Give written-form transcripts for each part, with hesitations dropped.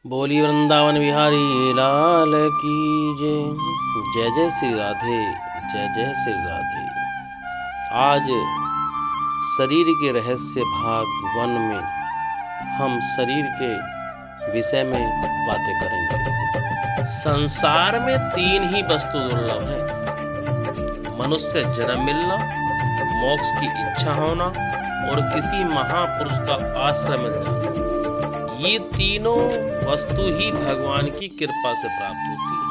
बोली वृंदावन बिहारी लाल की जय। जय जय श्री राधे, जय जय श्री राधे। आज शरीर के रहस्य भाग 1 में हम शरीर के विषय में बातें करेंगे। संसार में 3 ही वस्तु दुर्लभ है: मनुष्य जन्म मिलना, मोक्ष की इच्छा होना और किसी महापुरुष का आश्रय मिल जाना। ये तीनों वस्तु ही भगवान की कृपा से प्राप्त होती है।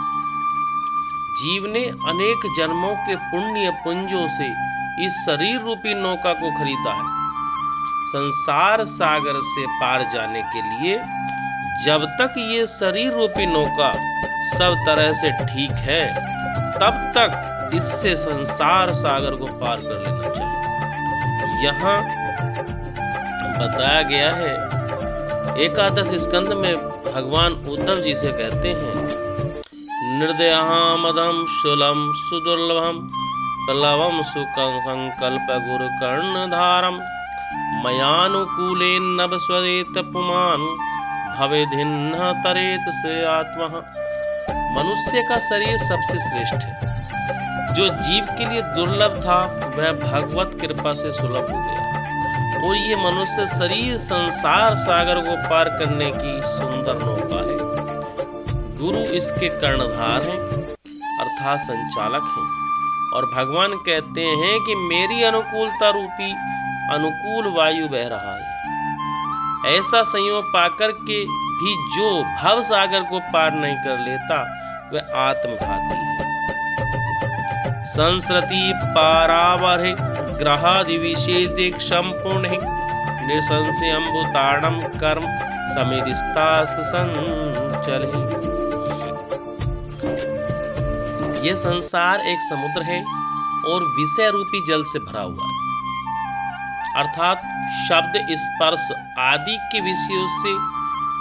जीव ने अनेक जन्मों के पुण्य पुंजों से इस शरीर रूपी नौका को खरीदा है। संसार सागर से पार जाने के लिए जब तक ये शरीर रूपी नौका सब तरह से ठीक है, तब तक इससे संसार सागर को पार कर लेना चाहिए। यहाँ बताया गया है, एकादश स्कंद में भगवान उद्धव जी से कहते हैं, निर्दयामदम शूलम सुदुर्लभम लवम सुखं संकल्प गुरु कर्णधारम मयानुकूलेन नभ स्वरेत पुमान भवेदिन्ह तरेत से आत्मा। मनुष्य का शरीर सबसे श्रेष्ठ है। जो जीव के लिए दुर्लभ था वह भगवत कृपा से सुलभ हो गया और ये मनुष्य शरीर संसार सागर को पार करने की सुंदर नौका है। गुरु इसके कर्णधार हैं अर्थात संचालक हैं और भगवान कहते हैं कि मेरी अनुकूलता रूपी अनुकूल वायु बह रहा है। ऐसा संयोग पाकर के भी जो भव सागर को पार नहीं कर लेता वह आत्मघाती है। संस्कृति पारावरे ग्रहादि विशेष संपूर्ण निसंशयम्बुताड़म कर्म समिदिस्तास संचल। यह संसार एक समुद्र है और विषय रूपी जल से भरा हुआ है, अर्थात शब्द स्पर्श आदि के विषयों से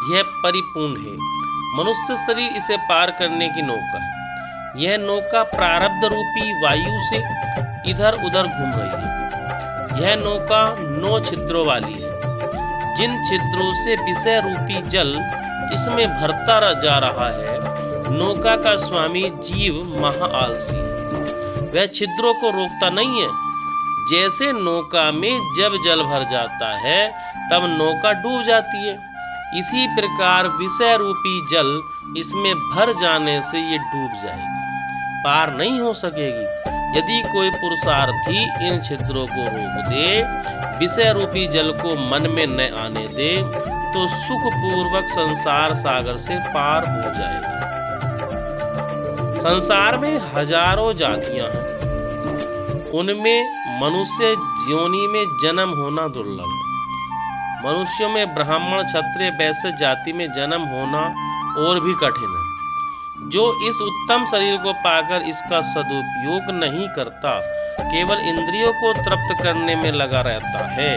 यह परिपूर्ण है। मनुष्य शरीर इसे पार करने की नौका है। यह नौका प्रारब्ध रूपी वायु से इधर उधर घूम रही है। यह नौका 9 छिद्रों वाली है। जिन छिद्रों से विषय रूपी जल इसमें भरता जा रहा है, नौका का स्वामी जीव महा आलसी है। वह छिद्रों को रोकता नहीं है। जैसे नौका में जब जल भर जाता है तब नौका डूब जाती है, इसी प्रकार विषय रूपी जल इसमें भर जाने से ये डूब जाएगी, पार नहीं हो सकेगी। यदि कोई पुरुषार्थी इन छिद्रों को रोक दे, विषय रूपी जल को मन में न आने दे, तो सुख पूर्वक संसार सागर से पार हो जाएगा। संसार में हजारों जातियां हैं, उनमें मनुष्य योनि में जन्म होना दुर्लभ है। मनुष्यों में ब्राह्मण क्षत्रिय वैश्य जाति में जन्म होना और भी कठिन है। जो इस उत्तम शरीर को पाकर इसका सदुपयोग नहीं करता, केवल इंद्रियों को तृप्त करने में लगा रहता है,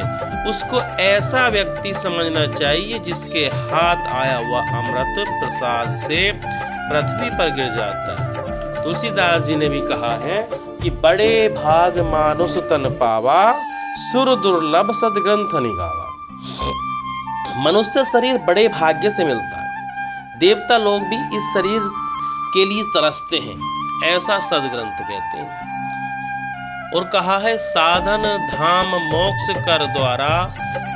उसको ऐसा व्यक्ति समझना चाहिए जिसके हाथ आया हुआ अमृत प्रसाद से पृथ्वी पर गिर जाता है। तुलसीदास जी ने भी कहा है कि बड़े भाग मानुष तन पावा, सुर दुर्लभ सदग्रंथ निगावा। मनुष्य शरीर बड़े भाग्य से मिलता है। देवता लोग भी इस शरीर के लिए तरसते हैं, ऐसा सदग्रंथ कहते हैं। और कहा है, साधन धाम मोक्ष कर द्वारा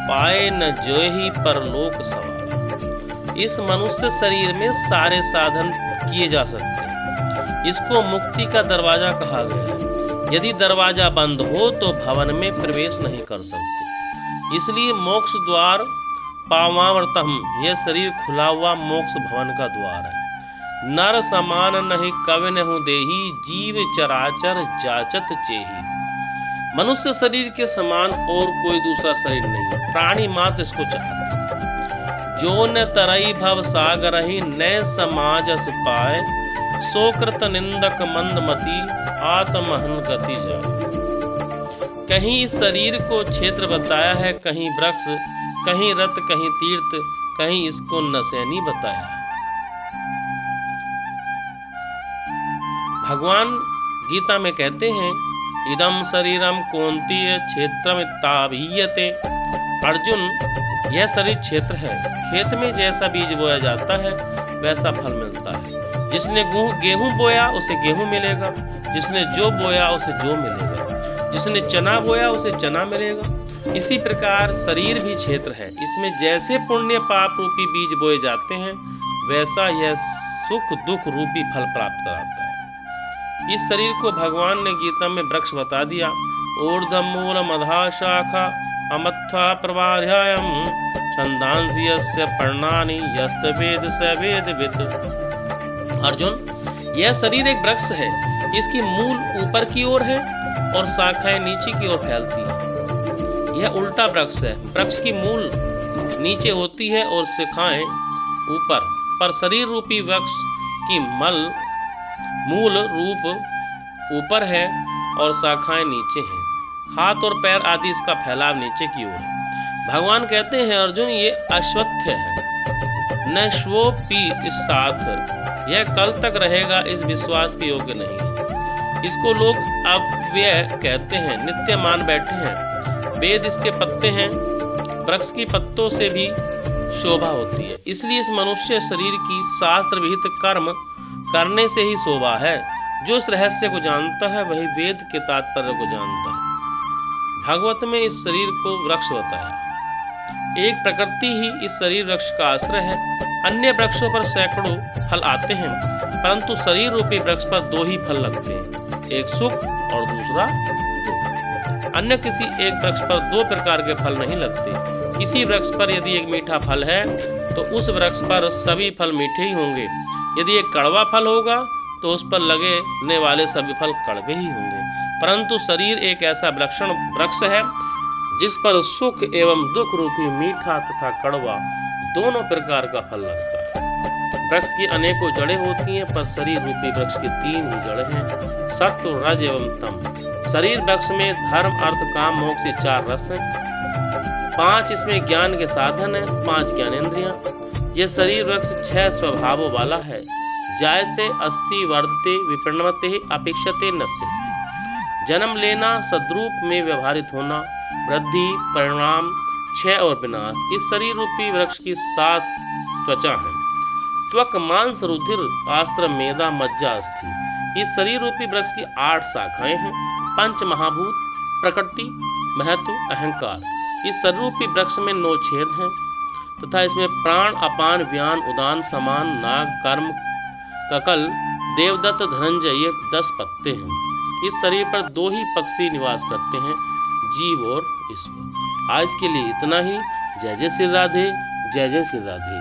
पाए न जोहि परलोक सवार। इस मनुष्य शरीर में सारे साधन किए जा सकते हैं। इसको मुक्ति का दरवाजा कहा गया है। यदि दरवाजा बंद हो तो भवन में प्रवेश नहीं कर सकते। इसलिए मोक्ष द्वार पावावर्तम, यह शरीर खुला हुआ मोक्ष भवन का द्वार है। नर समान नहीं कवि नहु देही, जीव चराचर जाचत चेही। मनुष्य शरीर के समान और कोई दूसरा शरीर नहीं, प्राणी मात्र इसको चाहते। जो न तरई भव सागरहि, न समाजस पाए, सोकृत निंदक मंदमती, आत्महन गति जाए। कहीं इस शरीर को क्षेत्र बताया है, कहीं वृक्ष, कहीं रथ, कहीं तीर्थ, कहीं इसको नसैनी बताया है। भगवान गीता में कहते हैं, इदम शरीरम कौन्तेय क्षेत्रमित्ताभियते। अर्जुन, यह शरीर क्षेत्र है। खेत में जैसा बीज बोया जाता है वैसा फल मिलता है। जिसने गेहूं बोया उसे गेहूं मिलेगा, जिसने जौ बोया उसे जौ मिलेगा, जिसने चना बोया उसे चना मिलेगा। इसी प्रकार शरीर भी क्षेत्र है। इसमें जैसे पुण्य पाप रूपी बीज बोए जाते हैं वैसा यह सुख दुख रूपी फल प्राप्त कराता है। इस शरीर को भगवान ने गीता में वृक्ष बता दिया। ऊर्ध्वं मूलमधः शाखा अमत्था प्रवार्यायम् छंदांसि यस्य पर्णानि यस्त वेद स वेदवित्। अर्जुन, यह शरीर एक वृक्ष है। इसकी मूल ऊपर की ओर है और शाखाएं नीचे की ओर फैलती हैं। यह उल्टा वृक्ष है। वृक्ष की मूल नीचे होती है और शाखाएं ऊपर, पर शरीर रूपी वृक्ष की मूल रूप ऊपर है और शाखाएं नीचे हैं। हाथ और पैर आदि इसका फैलाव नीचे की ओर है। भगवान कहते हैं, अर्जुन, ये अश्वत्थ है, न श्वोपि साथ, यह कल तक रहेगा, इस विश्वास के योग्य नहीं है। इसको लोग अव्यय कहते हैं, नित्य मान बैठे हैं। वेद इसके पत्ते हैं, वृक्ष की पत्तों से भी शोभा होती है। इसलिए इस मनुष्य शरीर की शास्त्र विहित कर्म करने से ही शोभा है। जो इस रहस्य को जानता है वही वेद के तात्पर्य को जानता है। भागवत में इस शरीर को वृक्ष बताया। एक प्रकृति ही इस शरीर वृक्ष का आश्रय है। अन्य वृक्षों पर सैकड़ों फल आते हैं, परंतु शरीर रूपी वृक्ष पर 2 ही फल लगते हैं, एक सुख और दूसरा दुख। अन्य किसी एक वृक्ष पर 2 प्रकार के फल नहीं लगते। किसी वृक्ष पर यदि एक मीठा फल है तो उस वृक्ष पर सभी फल मीठे ही होंगे। यदि एक कड़वा फल होगा तो उस पर लगने वाले सभी फल कड़वे ही होंगे। परंतु शरीर एक ऐसा वृक्ष है जिस पर सुख एवं दुख रूपी मीठा तथा कड़वा दोनों प्रकार का फल लगता है। वृक्ष की अनेकों जड़ें होती हैं, पर शरीर रूपी वृक्ष की 3 ही जड़ें हैं, सत्व, रज एवं तम। शरीर वृक्ष में धर्म, अर्थ, काम, मोक्ष ये 4 रस हैं। 5 इसमें ज्ञान के साधन है, 5 ज्ञानेंद्रियां। यह शरीर वृक्ष 6 स्वभावों वाला है। जायते, अस्ति, वर्धते, विपण्यते, अपेक्षते, नश्यते। जन्म लेना, सद्रूप में व्यवहारित होना, वृद्धि, परिणाम, क्षय और विनाश। इस शरीर रूपी वृक्ष की 7 त्वचा है, त्वक, मांस, रुधिर, आस्त्र, मेदा, मज्जा, अस्थि। इस शरीर रूपी वृक्ष की 8 शाखाएं हैं, 5 महाभूत, प्रकृति, महत्व, अहंकार। इस शरीर रूपी वृक्ष में 9 छेद हैं तथा इसमें प्राण, अपान, व्यान, उदान, समान, नाग, कर्म, ककल, देवदत्त, धनंजय, ये 10 पत्ते हैं। इस शरीर पर 2 ही पक्षी निवास करते हैं, जीव और ईश्वर। आज के लिए इतना ही। जय जय श्री राधे, जय जय श्री राधे।